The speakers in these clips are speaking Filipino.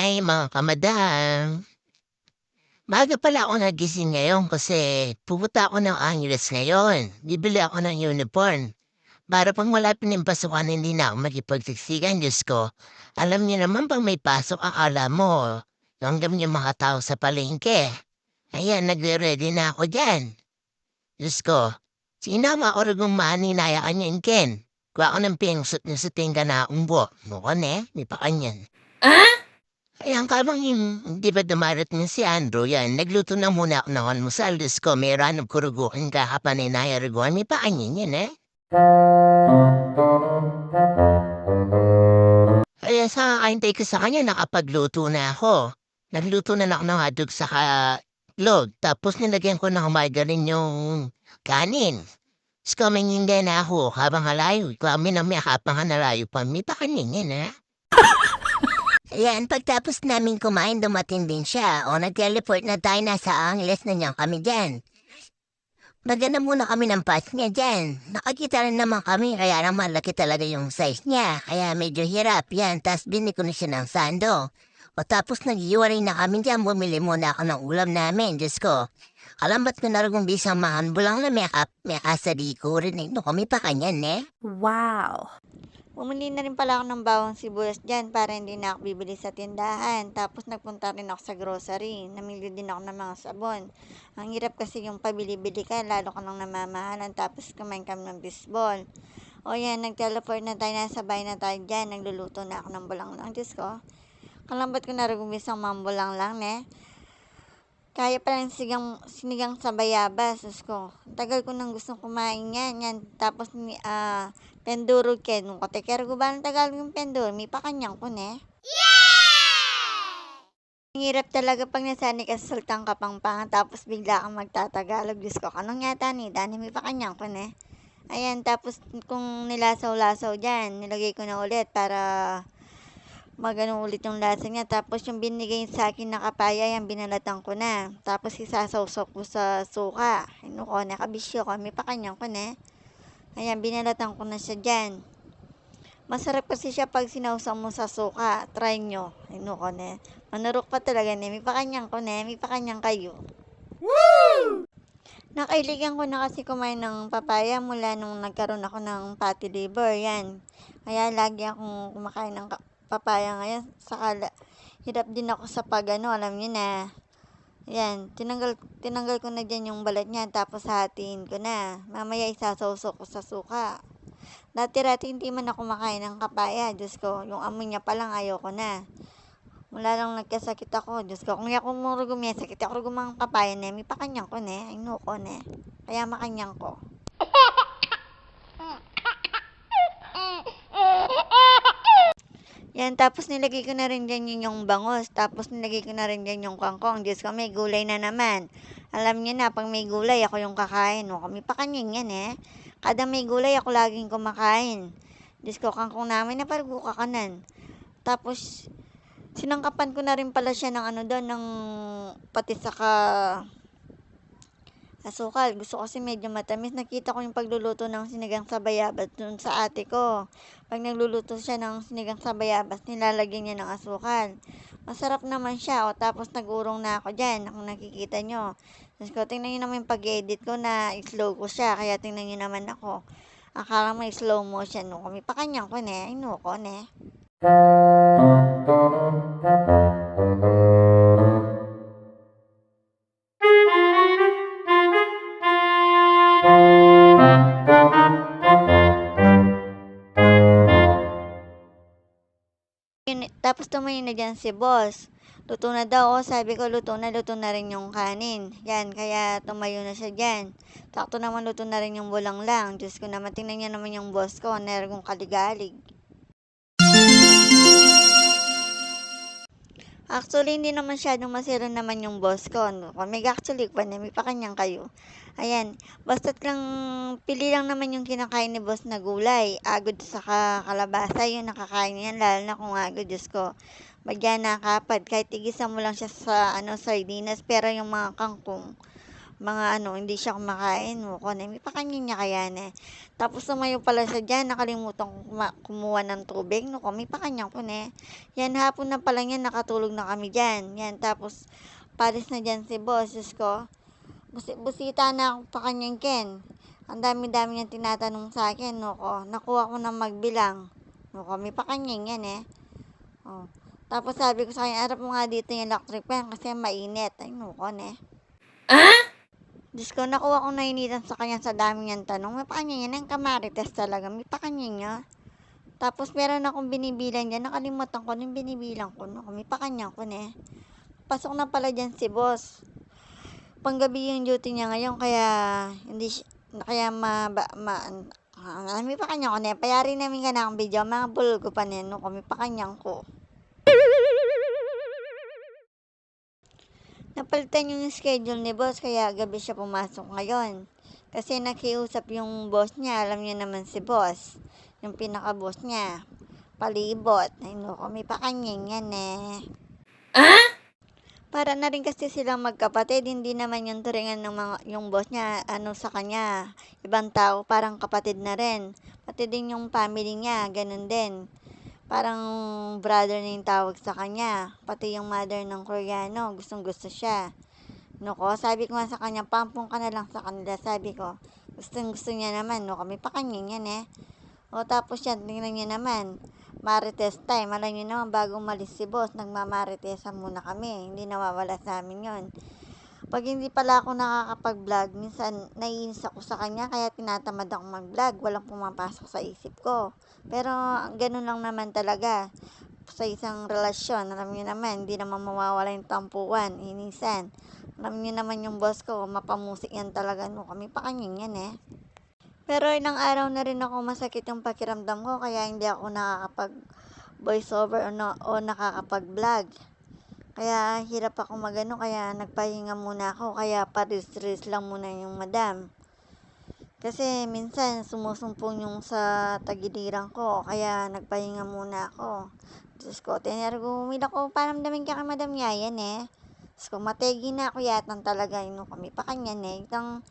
Hi mga kamadam. Maaga pala ako nagising ngayon kasi pupunta ako ng Angeles ngayon. Bibili ako ng uniform. Para pang malapit ng pasukan hindi na ako makipagsiksikan, Diyos ko. Alam niyo naman pag may pasok akala mo, hanggang yung mga tao sa palengke. Ayan, nagre-ready na ako dyan. Diyos ko, sinama ko rin mani na yakan yung Ken. Kuha ko ng pingsut niya sa tingga na umbo. Mukha may pakanyan. Ayan, kabang hindi ba dumarating si Andrew, yan, nagluto na muna ako ng almusal. Diyos ko, may ranong kuruguan kahapan na nayariguan. May paanyin yan, eh. Kaya sa kakahintay ko sa kanya, nakapagluto na ako. Nagluto na ako ng hotdog sa log. Tapos nilagyan ko ng margarine yung kanin. Tapos kumingin din ako habang halayo. Kami na may habang halayo pa. May pakanyin yan, eh. Ayan, pagtapos namin kumain, dumating din siya. O, nag-teleport na tayo, nasa Angeles na niyan kami dyan. Maganda muna kami ng pass niya dyan. Nakakita rin naman kami, kaya lang malaki talaga yung size niya. Kaya medyo hirap yan, tas bini ko na siya ng sando. O tapos nag-iwalay na kami dyan, bumili muna ako ng ulam namin, Diyos ko. Kalambat ko na rin kung bisang mahan bulang na may kasali ko rin. No, kami pa kanyan, eh. Wow! Bumili na rin pala ako ng bawang sibuyas dyan para hindi na ako bibili sa tindahan. Tapos nagpunta rin ako sa grocery. Namili din ako ng mga sabon. Ang hirap kasi yung pabili-bili ka, lalo ka nang namamahalan. Tapos kumain kami ng baseball. O yan, nag-teleport na tayo, nasa bahay na tayo dyan. Nagluluto na ako ng bulang-lang. Diyos ko, kalambat ko na rin gumisang mga bulang-lang, ne? Kaya pala yung sinigang sa bayabas. Diyos ko, tagal ko nang gustong kumain yan. Tapos, penduro ken. Nung katekero ko ba ng tagal yung penduro? May pakanyang ko, ne? Ang hirap talaga pag nasanay ka sa saltang kapangpangan tapos bigla kang magtatagalog. Diyos ko, kanong yata ni Dani, may pakanyang ko, ne? Ayan, tapos kung nilasaw-lasaw dyan, nilagay ko na ulit para magano ulit yung lasa niya. Tapos yung binigay sa akin na kapaya, yan binalatan ko na. Tapos isasawsaw ko sa suka. Ano ko, nakabisyo ko. May pakanyang ko na. Ayan, binalatan ko na siya dyan. Masarap kasi siya pag sinawsaw mo sa suka. Try nyo. Ano ko na. Manurok pa talaga na. May pakanyang ko na. May pakanyang kayo. Woo! Nakailigan ko na kasi kumain ng papaya mula nung nagkaroon ako ng fatty liver. Yan. Kaya lagi akong kumakain ng papaya ngayon. Saka hirap din ako sa pagano, alam niyo na. Yan, tinanggal ko na dyan yung balat niya, tapos hatiin ko na. Mamaya isasawsaw ko sa suka. Dati-rati hindi man ako makain ng kapaya, Diyos ko. Yung amoy niya palang ayoko na. Mula lang nagkasakit ako, Diyos ko. Kung ako muro sakit ako gumang kapaya na, may pakanyang ko na, ay nuko na. Kaya makanyang ko. Yan, tapos nilagay ko na rin dyan yung bangos. Tapos nilagay ko na rin dyan yung kangkong. Diyos ko, may gulay na naman. Alam niyo na, pag may gulay, ako yung kakain. O, kami pa kanyang yan, eh. Kada may gulay, ako laging kumakain. Diyos ko, kangkong namin na parang kakanan. Tapos, sinangkapan ko na rin pala siya ng ano doon, ng pati saka asukal. Gusto ko kasi medyo matamis. Nakita ko yung pagluluto ng sinigang sa bayabas dun sa ate ko. Pag nagluluto siya ng sinigang sa bayabas, nilalagyan niya ng asukal. Masarap naman siya. O, tapos nag-urong na ako dyan. Kung nakikita nyo. Tapos ko, tingnan nyo naman yung pag-edit ko na slow ko siya. Kaya tingnan nyo naman ako. Akala may slow motion. No, kami pa kanyang ko ne. Ay, no ko ne. Tapos tumayo na dyan si boss. Luto na daw. O, sabi ko, luto na rin yung kanin. Yan, kaya tumayo na siya dyan. Sakto naman luto na rin yung bulang lang. Diyos ko naman, tingnan niya naman yung boss ko. Nergong kaligalig. Actually, hindi naman masyadong masira naman yung boss ko. No? Actually, may pa kanyang kayo. Ayan, basta't lang, pili lang naman yung kinakain ni boss na gulay. Agod sa kalabasa, yung nakakain yan, lalo na kung agod, Diyos ko. Bagyan nakapad, kahit igisa mo lang siya sa sardinas, pero yung mga kangkong, mga ano, hindi siya kumakain, no, ko na, may pakanya niya kaya na. Tapos sumayo pala siya dyan, nakalimutan ko kumuha ng tubig, no, ko, may pakanya ko na. Yan, hapon na pala yan, nakatulog na kami dyan. Yan, tapos, palis na dyan si boss, Diyos ko. Busita na ako pa kanyang Ken. Ang dami-dami niyang tinatanong sa akin, no, ko. Nakuha ko ng magbilang. No, ko, may pakanyang yan eh. Oh. Tapos sabi ko sa kanya, harap mo nga dito yung electric fan kasi mainit. Ay, no, ko, ne. Diyos ko, nakuha ko nainitan sa kanya sa dami niyang tanong. May pakanya yan, ang kamarites talaga. May pakanya niya. Tapos meron akong binibilang dyan. Nakalimutan ko nung binibilang ko. No? May pakanya ko ne. Pasok na pala dyan si boss. Panggabi yung duty niya ngayon. Kaya hindi siya, kaya may pakanya ko ne. Payari namin ka na ang video. Mga bulgo pa ne. No? May pakanya ko. Napalitan yung schedule ni boss kaya gabi siya pumasok ngayon. Kasi nakiusap yung boss niya, alam niya naman si boss. Yung pinaka-boss niya. Palibot. Ay no, may pakanyang yan eh. Para na rin kasi silang magkapatid, hindi naman yung turingan ng yung boss niya, ano sa kanya. Ibang tao, parang kapatid na rin. Pati din yung family niya, ganun din. Parang brother na yung tawag sa kanya. Pati yung mother ng Koreano, gustong gusto siya. No ko, sabi ko nga sa kanya, pampong ka na lang sa kanila. Sabi ko, gustong gusto niya naman. No, kami pa kanya yan eh. O tapos yan, tingnan niya naman. Marites time. Alam niyo naman, bago umalis si boss, nagmamaritesan muna kami. Hindi nawawala sa amin yon. Pag hindi pala ako nakakapag-vlog, minsan naiinis ako sa kanya, kaya tinatamad ako mag-vlog. Walang pumapasok sa isip ko. Pero ganun lang naman talaga sa isang relasyon. Alam niyo naman, hindi naman mawawala yung tampuan, inisan. Alam niyo naman yung boss ko, mapamusik yan talaga. No, kami pa kanya yan eh. Pero ilang araw na rin ako masakit yung pakiramdam ko, kaya hindi ako nakakapag voiceover o nakakapag-vlog. Kaya hirap ako magano, kaya nagpahinga muna ako, kaya paris-ris lang muna yung madam. Kasi minsan sumusumpong yung sa tagiliran ko, kaya nagpahinga muna ako. Diyos ko, tinargumil ako, parang daming ka kay Madam Yayan eh. Diyos ko, mategi na ako yatan talaga, no, kami pa kanyan eh. Itang,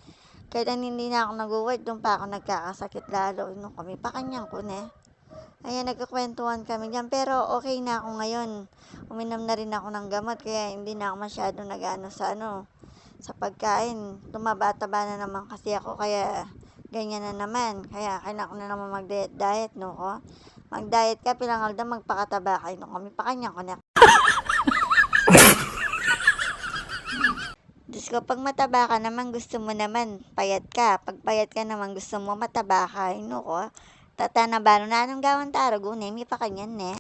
kailan hindi na ako nag-word, doon pa ako nagkakasakit lalo, no, kami pa kanyan ko ne. Ayan, nagkakwentuhan kami dyan, pero okay na ako ngayon. Uminom na rin ako ng gamot, kaya hindi na ako masyado nag-ano sa pagkain. Tumaba-taba na naman kasi ako, kaya ganyan na naman. Kaya kailangan ko na naman mag-diet, no ko. Mag-diet ka, pilangalda, magpakataba kayo, no, kami pa kanya ko na. Diyos ko, pag mataba ka naman, gusto mo naman, payat ka. Pag payat ka naman, gusto mo mataba ka, no ko. Tatanabano na anong gawang taro, gunay, may pa kanyan ne.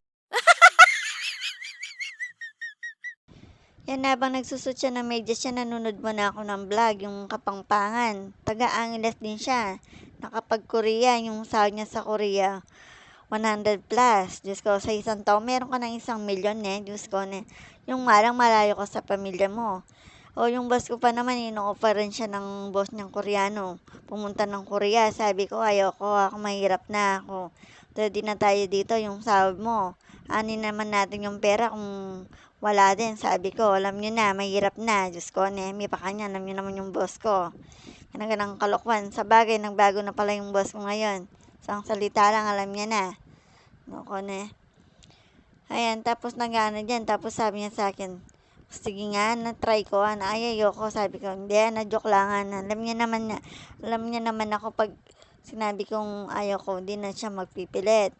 Yan, habang nagsusot siya ng medyas siya, nanunod mo na ako ng vlog, yung Kapangpangan. Taga-Angeles din siya. Nakapag-Korea, yung sahod niya sa Korea, 100 plus. Diyos ko, sa isang taon, meron ka ng 1,000,000 eh. Diyos ko, ne. Yung malang malayo ka sa pamilya mo. O yung boss ko pa naman, ino-offer rin siya ng boss niyang Koreano. Pumunta ng Korea, sabi ko, ayoko, ako mahirap na ako. Ready na tayo dito, yung sahod mo. Ani naman natin yung pera kung wala din, sabi ko, alam niyo na, mahirap na. Diyos ko, Nemi pa kanya, alam niyo naman yung boss ko. Ganang kalokwan. Sa bagay, nagbago na pala yung boss ko ngayon. Isang salita lang, alam niya na. No, ko ne. Ayan, tapos nag-ano dyan, tapos sabi niya sa akin, sige nga, na-try ko, ayoko, sabi ko, hindi, na-joke lang, alam niya naman ako pag sinabi kong ayoko, hindi na siya magpipilit.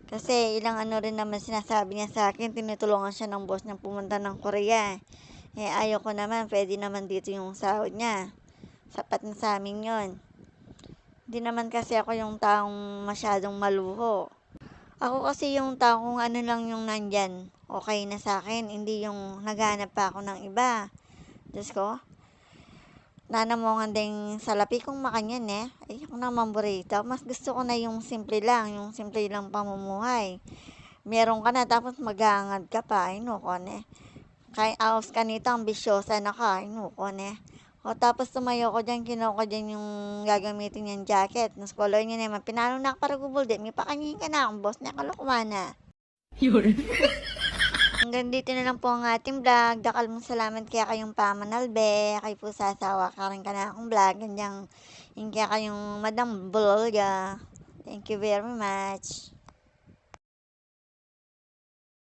Kasi ilang ano rin naman sinasabi niya sa akin, tinutulungan siya ng boss niya pumunta ng Korea. Eh, ayoko naman, pwede naman dito yung sahod niya. Sapat na sa amin yon. Hindi naman kasi ako yung taong masyadong maluho. Ako kasi yung taong ano lang yung nandyan, okay na sa akin, hindi yung naghanap pa ako ng iba. Diyos ko, nanamongan din sa lapi kong makanyan eh. Ay, ako naman burrito. Mas gusto ko na yung simple lang pamumuhay. Meron ka na, tapos maghahangad ka pa, ay nuko ne. Kaya aos ka nito, ambisyosa na ka, ay nuko ne. O tapos tumayo ko dyan, kinuha ko dyan yung gagamitin yung jacket. Nas color niya naman, pinalo na para gubol din. May pakanyin ka na akong boss na kalukuha na. Yun. hanggang dito na lang po ang ating vlog. Dakal mong salamat kaya kayong pamanalbe. Kay po sasawa ka rin ka na akong vlog. Ganyan, yung kaya kayong Madam Bolga. Thank you very much.